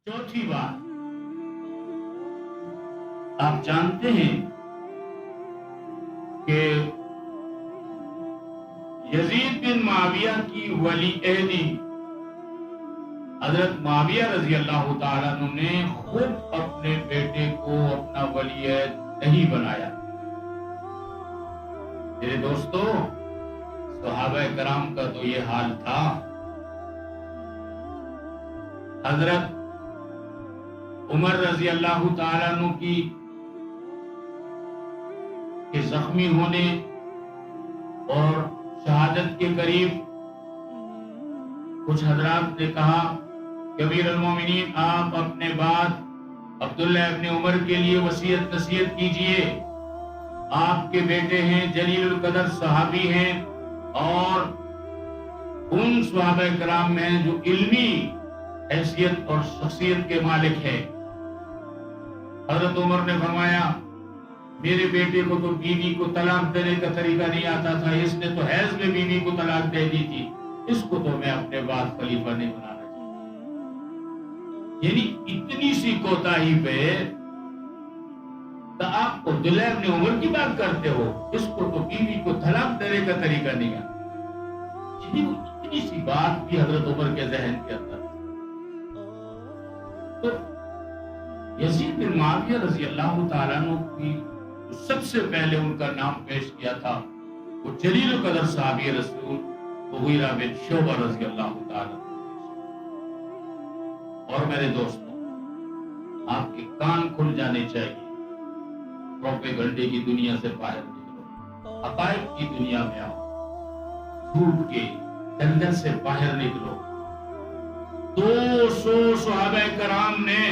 چوتھی بات، آپ جانتے ہیں کہ یزید بن معاویہ کی ولی عہدی حضرت معاویہ رضی اللہ تعالیٰ عنہ نے خود اپنے بیٹے کو اپنا ولی عہد نہیں بنایا۔ میرے دوستو، صحابہ کرام کا تو یہ حال تھا۔ حضرت عمر رضی اللہ تعالیٰ عنہ کی زخمی ہونے اور شہادت کے قریب کچھ حضرات نے کہا کہ امیر المومنین آپ اپنے بعد عبداللہ ابن عمر کے لیے وصیت نصیحت کیجئے، آپ کے بیٹے ہیں، جلیل القدر صحابی ہیں اور ان صحابہ کرام میں جو علمی حیثیت اور شخصیت کے مالک ہے۔ حضرت عمر نے فرمایا میرے بیٹے کو تو بیوی کو طلاق دینے کا طریقہ نہیں آتا تھا، اس نے تو حیض میں بیوی کو طلاق دے دی تھی، اس کو تو میں اپنے بعد خلیفہ نہیں بنانا چاہتا۔ یعنی اتنی سی کوتاہی پہ تو آپ عبداللہ ابن عمر کی بات کرتے ہو، اس کو تو بیوی کو طلاق دینے کا طریقہ نہیں آتا۔ یعنی وہ اتنی سی بات بھی حضرت عمر کے ذہن کے اندر۔ تو یزید بن معاویہ رضی اللہ تعالیٰ عنہ کی سب سے پہلے ان کا نام پیش کیا تھا وہ جلیل القدر صحابی رسول مغیرہ بن شعبہ رضی اللہ تعالیٰ عنہ۔ اور میرے دوستوں، آپ کے کان کھل جانے چاہیے، پروپیگنڈے کی دنیا سے باہر نکلو، حقائق کی دنیا میں آؤ، جھوٹ کے دلدل سے باہر نکلو۔ 200 صحابہ کرام نے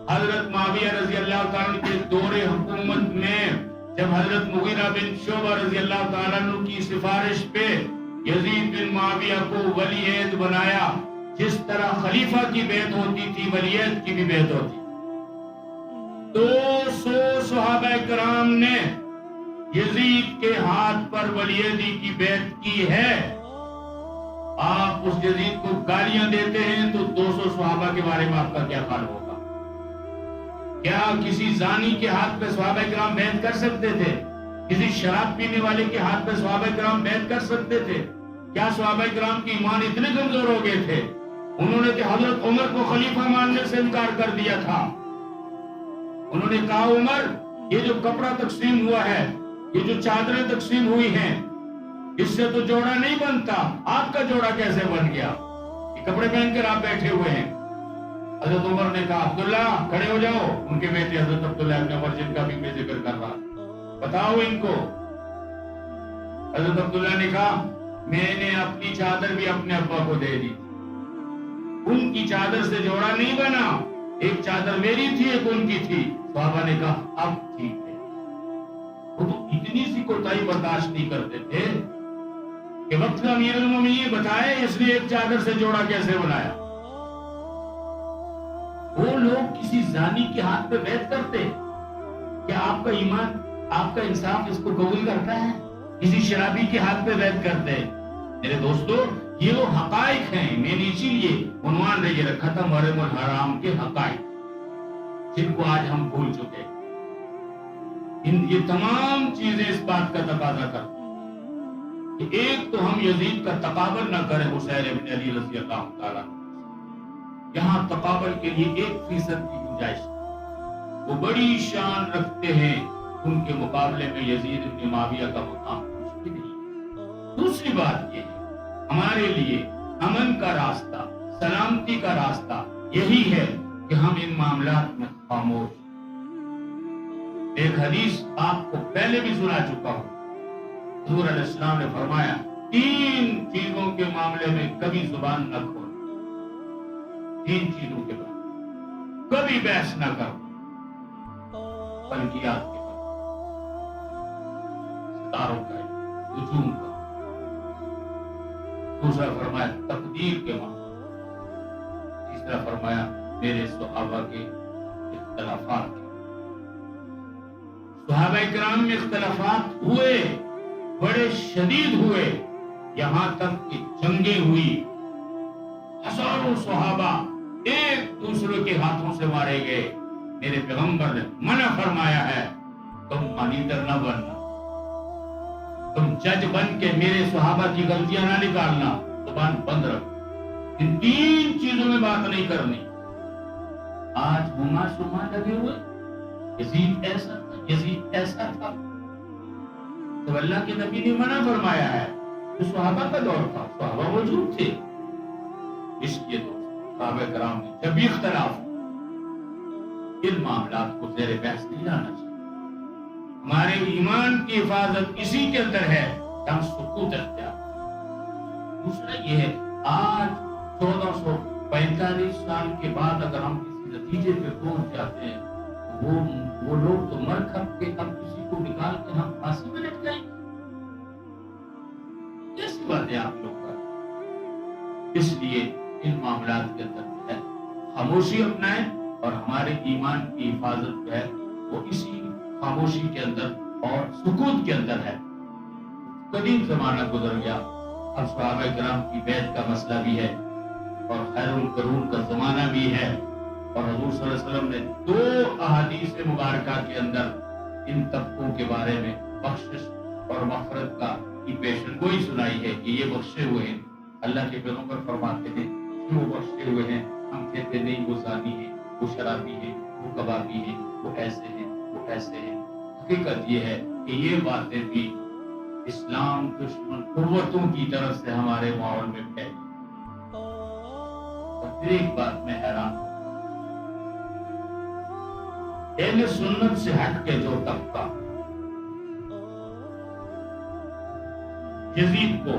حضرت معاویہ رضی اللہ تعالیٰ کے دور حکومت میں جب حضرت مغیرہ بن شعبہ رضی اللہ تعالیٰ عنہ کی سفارش پہ یزید بن معاویہ کو ولی عہد بنایا، جس طرح خلیفہ کی بیعت ہوتی تھی ولی عہد کی بھی بیعت ہوتی۔ 200 صحابہ کرام نے یزید کے ہاتھ پر ولی عہدی کی بیعت کی ہے۔ آپ اس یزید کو گالیاں دیتے ہیں تو 200 صحابہ کے بارے میں آپ کا کیا خیال ہوگا؟ کیا کسی زانی کے ہاتھ پہ صحابہ کرام بیعت کر سکتے تھے؟ کسی شراب پینے والے کے ہاتھ پہ صحابہ کرام بیعت کر سکتے تھے؟ کیا صحابہ کرام کی ایمان اتنے کمزور ہو گئے تھے؟ انہوں نے حضرت عمر کو خلیفہ ماننے سے انکار کر دیا تھا۔ انہوں نے کہا عمر، یہ جو کپڑا تقسیم ہوا ہے، یہ جو چادریں تقسیم ہوئی ہیں، اس سے تو جوڑا نہیں بنتا، آپ کا جوڑا کیسے بن گیا؟ یہ کپڑے پہن کر آپ بیٹھے ہوئے ہیں۔ حضرت عمر نے کہا عبداللہ کھڑے ہو جاؤ، ان کے بیٹے حضرت عبداللہ ابن عمر جن کا بھی میں ذکر کر رہا، بتاؤ ان کو۔ حضرت عبداللہ نے کہا میں نے اپنی چادر بھی اپنے ابا کو دے دی، ان کی چادر سے جوڑا نہیں بنا، ایک چادر میری تھی ایک ان کی تھی۔ صحابہ نے کہا اب ٹھیک ہے۔ وہ تو اتنی سی کوتاہی برداشت نہیں کرتے تھے کہ وقت امیر المومنین بتائے اس نے ایک چادر سے جوڑا کیسے بنایا۔ وہ لوگ کسی زانی کے ہاتھ پہ بیعت کرتے؟ کیا آپ کا ایمان، آپ کا انصاف اس کو قبول کرتا ہے؟ کسی شرابی کے ہاتھ پہ بیعت کرتے؟ میرے دوستو، یہ وہ حقائق ہیں۔ میں نے اسی لیے عنوان یہ رکھا تھا محرم الحرام کے حقائق، جن کو آج ہم بھول چکے۔ یہ تمام چیزیں اس بات کا تقاضا کرتی ہیں کہ ایک تو ہم یزید کا تقابل نہ کریں حسین ابن علی رضی اللہ تعالیٰ عنہ۔ یہاں تقابل کے لیے 1% کی گنجائش، وہ بڑی شان رکھتے ہیں، ان کے مقابلے میں یزید ابن معاویہ کا مقام کچھ بھی نہیں۔ دوسری بات یہ ہے، ہمارے لیے امن کا راستہ، سلامتی کا راستہ یہی ہے کہ ہم ان معاملات میں خاموش۔ ایک حدیث آپ کو پہلے بھی سنا چکا ہوں، حضور علیہ السلام نے فرمایا 3 چیزوں کے معاملے میں کبھی زبان نہ کھولو، 3 چیزوں کے بارے کبھی بحث نہ کرو، فلکیات کے بارے، ستاروں کا، نجوم کا۔ دوسرا فرمایا تقدیر کے معاملے، تیسرا فرمایا میرے صحابہ کے اختلافات کے۔ صحابہ کرام میں اختلافات ہوئے، بڑے شدید ہوئے، یہاں تک کہ جنگیں ہوئی، ہزاروں صحابہ ایک دوسرے کے ہاتھوں سے مارے گئے. میرے پیغمبر نے منع فرمایا ہے تم مانیٹر نہ بننا, تم جج بن کے میرے صحابہ کی غلطیاں نہ نکالنا, زبان بند رکھ, ان 3 چیزوں میں بات نہیں کرنی. آج ہما شما لگے ہوئے, یزید ایسا تھا, یزید ایسا تھا. تو اللہ کے نبی نے منع فرمایا ہے. جو صحابہ کا دور تھا, صحابہ موجود تھے, اس لیے تو صحابہ کرام نے جب بھی اختلاف ان معاملات کو زیر بحث نہیں لانا چاہیے. ہمارے ایمان کی حفاظت اسی کے اندر ہے کہ ہم سکوت اختیار. دوسرا یہ ہے, آج 1445 سال کے بعد اگر ہم کسی نتیجے پہ پہنچ جاتے ہیں تو وہ لوگ تو مر کھپ کے اب کسی کو نکال کے ہم پھانسی میں لٹکائیں گے. کیسی بات ہے آپ لوگ کا؟ اس لیے ان معاملات کے اندر جو ہے خاموشی اپنائیں, اور ہمارے ایمان کی حفاظت جو ہے وہ اسی خاموشی کے اندر اور سکوت کے اندر ہے. قدیم زمانہ گزر گیا, اب صحابہ کرام کی بیعت کا مسئلہ بھی ہے اور خیر القرون کا زمانہ بھی ہے, اور حضور صلی اللہ علیہ وسلم نے 2 احادیث مبارکہ کے اندر ان طبقوں کے بارے میں بخشش اور مغفرت کا کی پیشن گوئی سنائی ہے کہ یہ بخشے ہوئے ہیں. اللہ کے پیغمبر فرماتے ہیں کہ وہ بخشے ہوئے ہیں. ہم کہتے نہیں وہ زانی ہیں, وہ شرابی ہیں, وہ کبابی ہیں, وہ ایسے ہیں, وہ ایسے ہیں. حقیقت یہ ہے کہ یہ باتیں بھی اسلام دشمن قوتوں کی طرف سے ہمارے ماحول میں پھیلی. اور پھر ایک بات میں حیران ہوں, اہل سنت سے ہٹ کے جو طبقہ یزید کو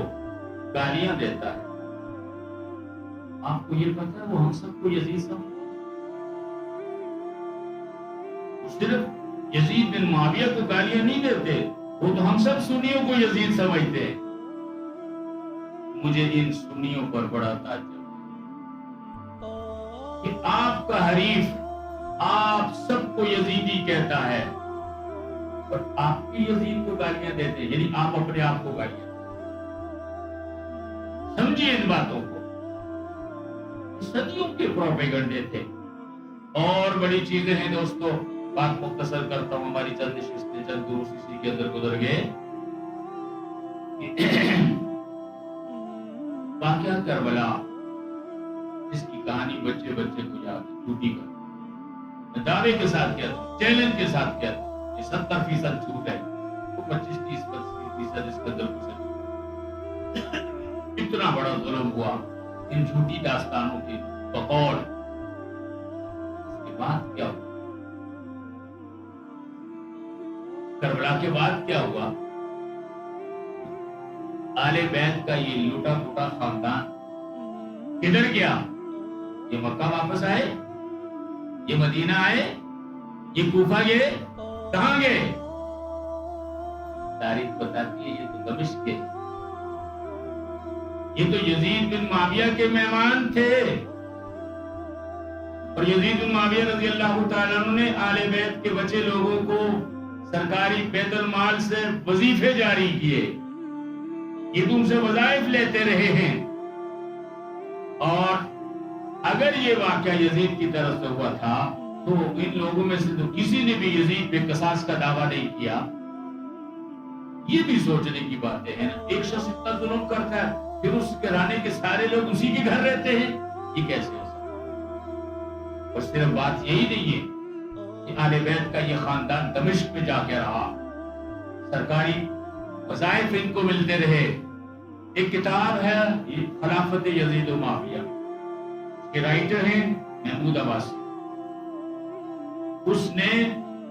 گالیاں دیتا ہے, آپ کو یہ پتا ہے وہ ہم سب کو یزید سمجھتا ہے. صرف یزید بن معاویہ کو گالیاں نہیں دیتے, وہ تو ہم سب سنیوں کو یزید سمجھتے ہیں. مجھے ان سنیوں پر بڑا تعجب کہ آپ کا حریف آپ سب کو یزیدی کہتا ہے اور آپ کی یزید کو گالیاں دیتے ہیں, یعنی آپ اپنے آپ کو گالیاں. سمجھیے ان باتوں کو, صدیوں کے پروپیگنڈے تھے. اور بڑی چیزیں ہیں دوستو, بات مختصر کرتا ہوں, ہماری چند نشستیں چند دروس اسی کے اندر گزر گئے. واقعہ کربلا جس کی کہانی بچے بچے کو یاد ہے, جھوٹی کا, میں دعوے کے ساتھ کہتا ہوں, چیلنج کے ساتھ کہتا ہوں, یہ 70% جھوٹ ہے, وہ 25-30% اس کے اندر گزر. اتنا بڑا ظلم ہوا ان جھوٹی داستانوں کی بقول. اس کے بعد کیا ہوا, کربلا کے بعد کیا ہوا, آل بیت کا یہ لوٹا پھوٹا خاندان کدھر گیا؟ یہ مکہ واپس آئے, یہ مدینہ آئے, یہ کوفہ گئے, کہاں گئے؟ تاریخ بتاتی ہے یہ تو دمشق کے, یہ تو یزید بن معاویہ کے مہمان تھے. اور یزید بن معاویہ رضی اللہ تعالیٰ عنہ نے آل بیت کے بچے لوگوں کو سرکاری بیت المال سے وظیفے جاری کیے, یہ تم سے وظائف لیتے رہے ہیں. اور اگر یہ واقعہ یزید کی طرف سے ہوا تھا تو ان لوگوں میں سے تو کسی نے بھی یزید پہ قصاص کا دعویٰ نہیں کیا. یہ بھی سوچنے کی باتیں ہیں نا, ایک شخص اتنا ظلم کرتا ہے پھر اس گھرانے کے سارے لوگ اسی کے گھر رہتے ہیں, یہ کیسے ہو سکتا؟ اور صرف بات یہی نہیں ہے کہ آل بیت کا یہ خاندان دمشق میں جا کے رہا, سرکاری وظائف ان کو ملتے رہے. ایک کتاب ہے خلافت یزید و معاویہ, اس کے رائٹر ہیں محمود عباسی. اس نے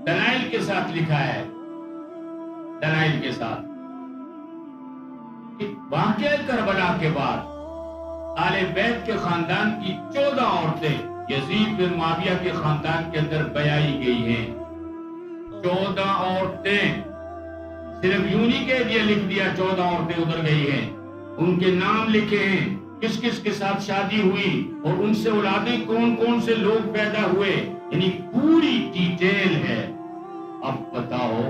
دلائل کے ساتھ لکھا ہے, دلائل کے ساتھ, کہ واقعہ کربلا کے بعد آل بیت کے خاندان کی 14 عورتیں یزید بن معاویہ کے خاندان کے اندر بیائی گئی ہیں. 14 عورتیں, صرف یوں نہیں کہہ دیا لکھ دیا 14 عورتیں ادھر گئی ہیں, ان کے نام لکھے ہیں, کس کس کے ساتھ شادی ہوئی اور ان سے اولادیں کون کون سے لوگ پیدا ہوئے, یعنی پوری ڈیٹیل ہے. اب بتاؤ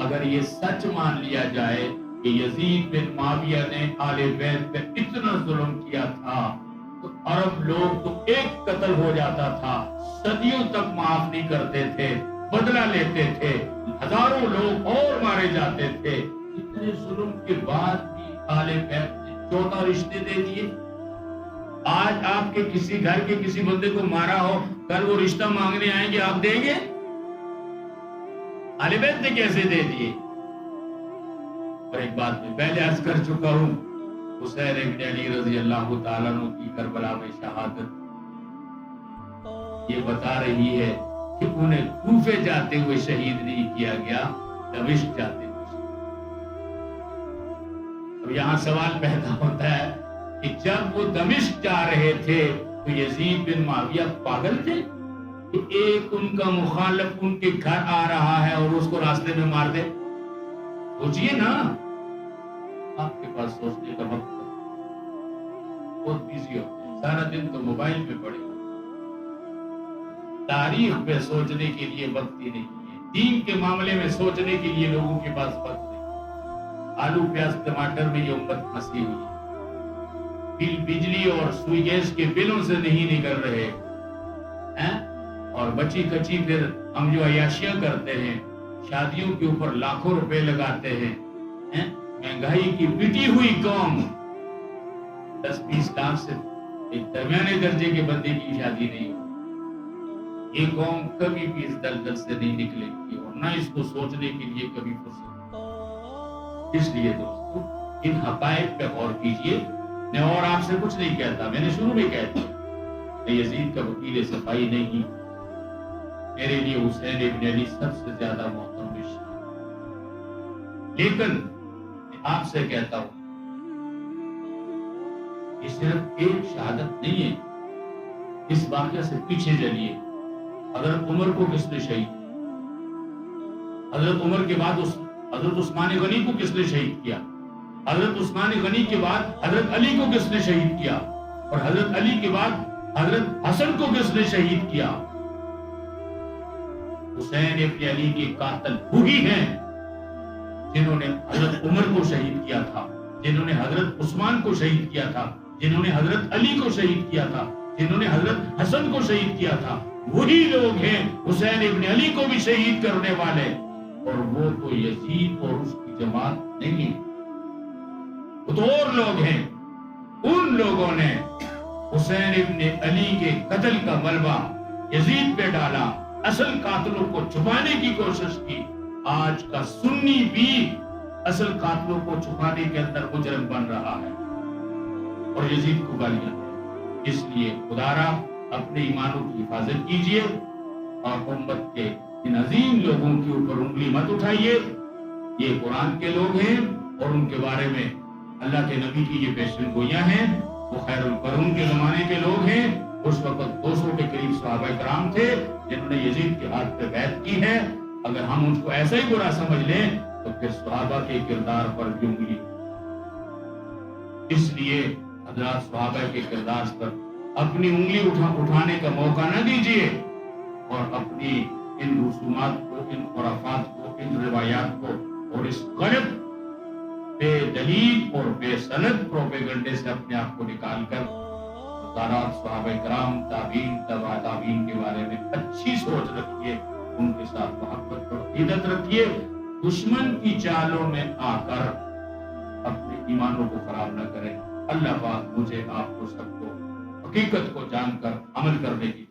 اگر یہ سچ مان لیا جائے کہ یزید بن معاویہ نے آل بیت پہ اتنا ظلم کیا تھا, تو عرب لوگ تو ایک قتل ہو جاتا تھا صدیوں تک معاف نہیں کرتے تھے، بدلہ لیتے تھے، ہزاروں لوگ اور مارے جاتے تھے۔ اتنے ظلم کے بعد بھی آل بیت نے 14 رشتے دے دیے۔ آج آپ کے کسی گھر کے کسی بندے کو مارا ہو، کل وہ رشتہ مانگنے آئیں گے، آپ دیں گے؟ آل بیت نے کیسے دے دیے؟ اور ایک بات میں پہلے عرض کر چکا ہوں، حسین ابن علی رضی اللہ تعالیٰ عنہ کی کربلا میں شہادت یہ بتا رہی ہے کہ انہیں کوفے جاتے ہوئے شہید نہیں کیا گیا، دمشق جاتے ہوئے۔ اب یہاں سوال پیدا ہوتا ہے کہ جب وہ دمشق جا رہے تھے تو یزید بن معاویہ پاگل تھے کہ ایک ان کا مخالف ان کے گھر آ رہا ہے اور اس کو راستے میں مار دے؟ سوچئے نا، آپ کے پاس سوچنے کا وقت بہت بیزی ہوتے ہیں، سارا دن تو موبائل پہ پڑے، تاریخ پہ سوچنے کے لیے وقت ہی نہیں ہے، دین کے معاملے میں سوچنے کے لیے لوگوں کے پاس وقت نہیں۔ آلو پیاز ٹماٹر میں یہ امت پھنسی ہوئی ہے، بجلی اور سوئی گیس کے بلوں سے نہیں نکل رہے ہیں، اور بچی کچی پھر ہم جو عیاشیاں کرتے ہیں، شادیوں کے اوپر لاکھوں روپے لگاتے ہیں، مہنگائی کی پٹی ہوئی قوم، 10-20 لاکھ سے ایک درمیانے درجے کے بندے کی شادی نہیں ہوتی۔ یہ قوم کبھی بھی اس دلدل سے نہیں نکلے گی اور نہ اس کو سوچنے کے لیے کبھی فرصت۔ اس لیے دوستو ان حقائق پہ غور کیجئے۔ میں اور آپ سے کچھ نہیں کہتا، میں نے شروع میں کہہ دیا میں یزید کا وکیل صفائی نہیں، میرے لیے حسین ابن علی سب سے زیادہ محترم ہے، لیکن میں آپ سے کہتا ہوں یہ صرف ایک شہادت نہیں ہے۔ اس واقعہ سے پیچھے چلیے، حضرت عمر کو کس نے شہید؟ حضرت عمر کے بعد حضرت عثمان غنی کو کس نے شہید کیا؟ حضرت عثمان غنی کے بعد حضرت علی کو کس نے شہید کیا؟ اور حضرت علی کے بعد حضرت حسن کو کس نے شہید کیا؟ حسین ابن علی کے قاتل وہی ہیں جنہوں نے حضرت عمر کو شہید کیا تھا، جنہوں نے حضرت عثمان کو شہید کیا تھا، جنہوں نے حضرت علی کو شہید کیا تھا، جنہوں نے حضرت حسن کو شہید کیا تھا۔ وہی لوگ ہیں حسین ابن علی کو بھی شہید کرنے والے، اور وہ تو یزید اور اس کی جماعت نہیں، وہ تو اور لوگ ہیں۔ ان لوگوں نے حسین ابن علی کے قتل کا ملبہ یزید پہ ڈالا، اصل قاتلوں کو چھپانے کی کوشش کی۔ آج کا سنی بھی اصل قاتلوں کو چھپانے کے اندر مجرم بن رہا ہے اور یزید کو گالیاں دے۔ اس لیے خدا را اپنے ایمانوں کی حفاظت کیجئے اور امت کے ان عظیم لوگوں کے اوپر انگلی مت اٹھائیے۔ یہ قرآن کے لوگ ہیں اور ان کے بارے میں اللہ کے نبی کی یہ پیشن گوئیاں ہیں۔ وہ خیر القرون کے زمانے کے لوگ ہیں، اس وقت 200 کے قریب صحابہ کرام تھے جنہوں نے یزید کے ہاتھ پہ بیعت کی ہے۔ اگر ہم ان کو ایسا ہی برا سمجھ لیں تو پھر صحابہ کے کردار پر بھی انگلی۔ اس لیے حضرات صحابہ کے کردار پر اپنی انگلی اٹھانے کا موقع نہ دیجیے اور اپنی ان رسومات کو، ان خرافات کو، ان روایات کو اور اس غلط بے دلیل اور بے سند پروپیگنڈے سے اپنے آپ کو نکال کر حضرات صحابہ کرام، تابعین، تبع تابعین کے بارے میں اچھی سوچ رکھیے، ان کے ساتھ محبت اور عقیدت رکھیے۔ دشمن کی چالوں میں آ کر اپنے ایمانوں کو خراب نہ کریں۔ اللہ پاک مجھے، آپ کو، سب کو حقیقت کو جان کر عمل کرنے کی